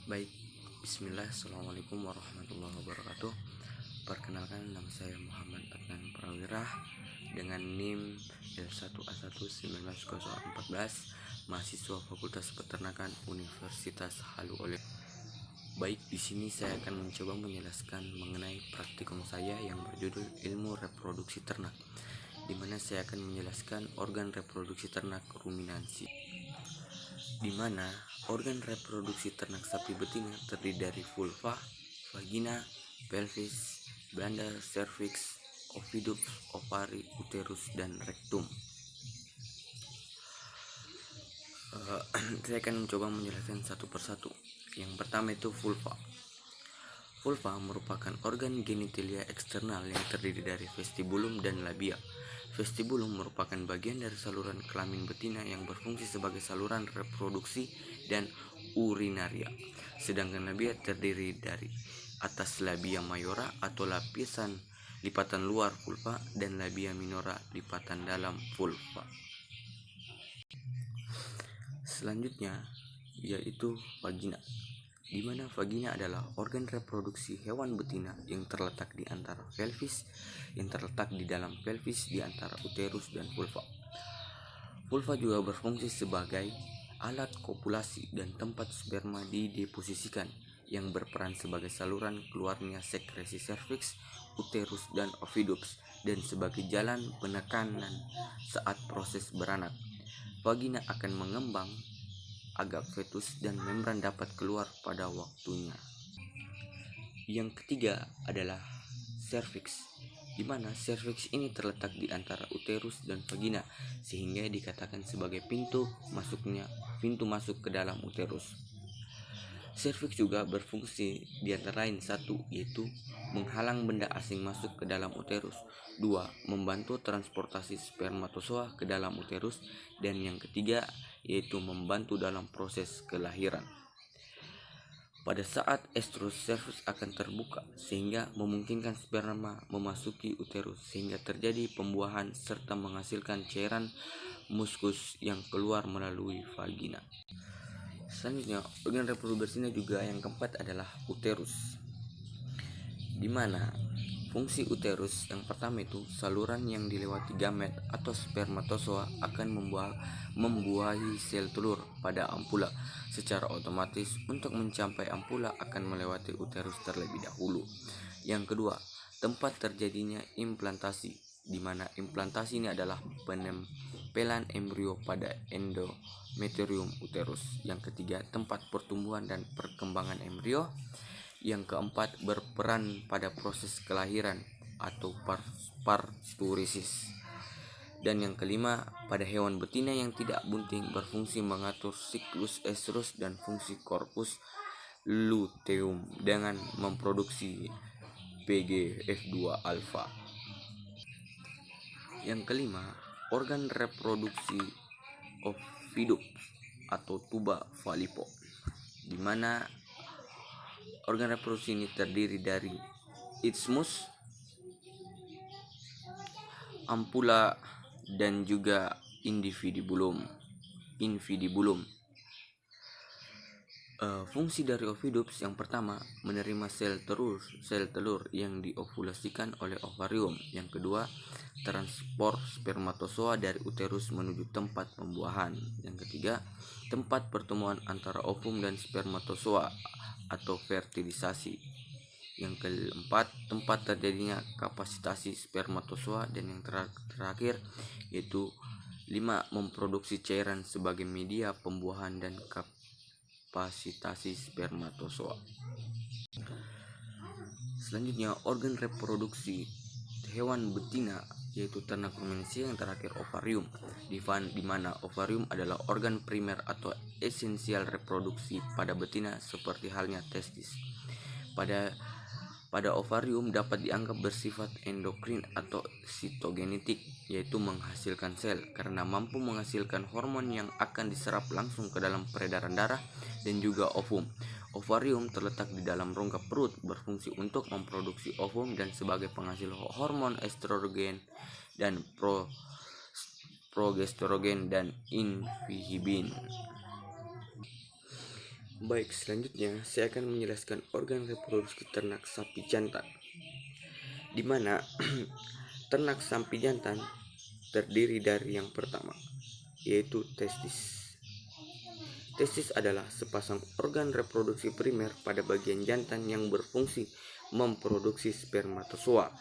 Baik, bismillah, assalamualaikum warahmatullahi wabarakatuh. Perkenalkan, nama saya Muhammad Adnan Prawira dengan NIM L1A1 19 mahasiswa Fakultas Peternakan Universitas Halu Oleh. Baik, di sini saya akan mencoba menjelaskan mengenai praktikum saya yang berjudul Ilmu Reproduksi Ternak, di mana saya akan menjelaskan organ reproduksi ternak ruminansi, di mana organ reproduksi ternak sapi betina terdiri dari vulva, vagina, pelvis, belanda, cervix, oviduct, ovari, uterus, dan rektum. Saya akan mencoba menjelaskan satu persatu. Yang pertama itu vulva. Vulva merupakan organ genitalia eksternal yang terdiri dari vestibulum dan labia. Vestibulum merupakan bagian dari saluran kelamin betina yang berfungsi sebagai saluran reproduksi dan urinaria. Sedangkan labia terdiri dari atas labia mayora atau lapisan lipatan luar vulva dan labia minora lipatan dalam vulva. Selanjutnya yaitu vagina, di mana vagina adalah organ reproduksi hewan betina yang terletak di antara pelvis, di dalam pelvis di antara uterus dan vulva. Vulva juga berfungsi sebagai alat kopulasi dan tempat sperma dideposisikan, yang berperan sebagai saluran keluarnya sekresi serviks, uterus, dan oviduct, dan sebagai jalan penekanan saat proses beranak. Vagina akan mengembang agar fetus dan membran dapat keluar pada waktunya. Yang ketiga adalah serviks, di mana serviks ini terletak di antara uterus dan vagina, sehingga dikatakan sebagai pintu masuk ke dalam uterus. Serviks juga berfungsi di antara lain: satu, yaitu menghalang benda asing masuk ke dalam uterus; dua, membantu transportasi spermatozoa ke dalam uterus; dan yang ketiga yaitu membantu dalam proses kelahiran. Pada saat estrus, serviks akan terbuka sehingga memungkinkan sperma memasuki uterus, sehingga terjadi pembuahan serta menghasilkan cairan muskus yang keluar melalui vagina. Selanjutnya, organ reproduksinya juga yang keempat adalah uterus, di mana fungsi uterus yang pertama itu saluran yang dilewati gamet atau spermatozoa akan membuahi sel telur pada ampula. Secara otomatis untuk mencapai ampula akan melewati uterus terlebih dahulu. Yang kedua, tempat terjadinya implantasi, di mana implantasi ini adalah penempelan embrio pada endometrium uterus. Yang ketiga, tempat pertumbuhan dan perkembangan embrio. Yang keempat, berperan pada proses kelahiran atau parturisis. Dan yang kelima, pada hewan betina yang tidak bunting, berfungsi mengatur siklus estrus dan fungsi korpus luteum dengan memproduksi PGF2 alfa. Yang kelima, organ reproduksi oviduct atau tuba Fallopi, di mana organ reproduksi ini terdiri dari isthmus, ampula, dan juga infundibulum. Fungsi dari oviduct yang pertama, menerima sel telur yang diovulasikan oleh ovarium. Yang kedua, transport spermatozoa dari uterus menuju tempat pembuahan. Yang ketiga, tempat pertemuan antara ovum dan spermatozoa atau fertilisasi. Yang keempat, tempat terjadinya kapasitasi spermatozoa. Dan yang terakhir yaitu 5, memproduksi cairan sebagai media pembuahan dan kapasitasi spermatozoa. Selanjutnya, organ reproduksi hewan betina yaitu ternak ruminansi. Yang terakhir, ovarium, di mana ovarium adalah organ primer atau esensial reproduksi pada betina seperti halnya testis. Pada ovarium dapat dianggap bersifat endokrin atau sitogenetik, yaitu menghasilkan sel, karena mampu menghasilkan hormon yang akan diserap langsung ke dalam peredaran darah. Dan juga ovum. Ovarium terletak di dalam rongga perut, berfungsi untuk memproduksi ovum dan sebagai penghasil hormon estrogen dan progesterogen dan inhibin. Baik, selanjutnya saya akan menjelaskan organ reproduksi ternak sapi jantan, di mana ternak sapi jantan terdiri dari yang pertama, yaitu testis. Testis adalah sepasang organ reproduksi primer pada bagian jantan yang berfungsi memproduksi spermatozoa,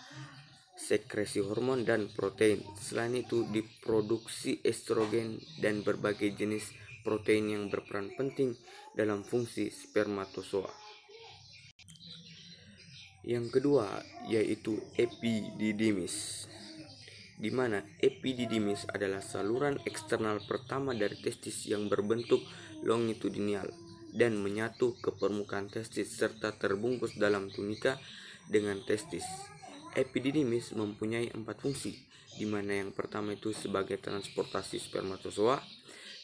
sekresi hormon dan protein. Selain itu, diproduksi estrogen dan berbagai jenis protein yang berperan penting dalam fungsi spermatozoa. Yang kedua yaitu epididymis, di mana epididymis adalah saluran eksternal pertama dari testis yang berbentuk longitudinal dan menyatu ke permukaan testis serta terbungkus dalam tunika dengan testis. Epididymis mempunyai 4 fungsi, di mana yang pertama itu sebagai transportasi spermatozoa,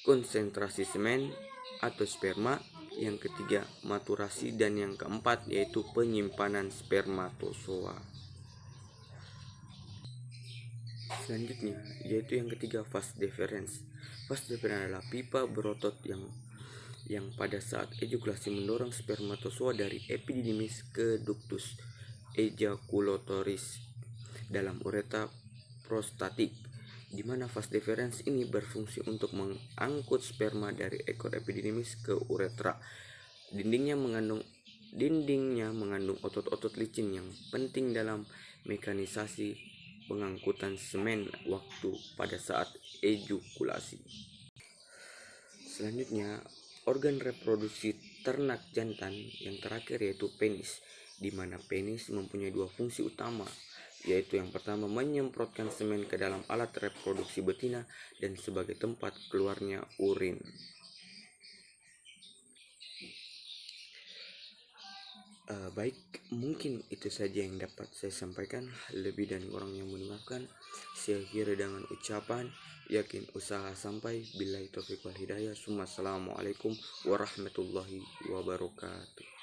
konsentrasi semen atau sperma, yang ketiga maturasi, dan yang keempat yaitu penyimpanan spermatozoa. Selanjutnya yaitu yang ketiga, vas deferens. Vas deferens adalah pipa berotot yang pada saat ejakulasi mendorong spermatozoa dari epididymis ke ductus ejaculatoris dalam uretra prostatik, di mana vas deferens ini berfungsi untuk mengangkut sperma dari ekor epididymis ke uretra. Dindingnya mengandung otot-otot licin yang penting dalam mekanisasi pengangkutan semen waktu pada saat ejakulasi. Selanjutnya, organ reproduksi ternak jantan yang terakhir yaitu penis, di mana penis mempunyai 2 fungsi utama, yaitu yang pertama menyemprotkan semen ke dalam alat reproduksi betina dan sebagai tempat keluarnya urin. Baik, mungkin itu saja yang dapat saya sampaikan. Lebih dan kurangnya mohon dimaafkan. Saya akhiri dengan ucapan yakin usaha sampai. Billahi taufiq wal hidayah. Assalamualaikum warahmatullahi wabarakatuh.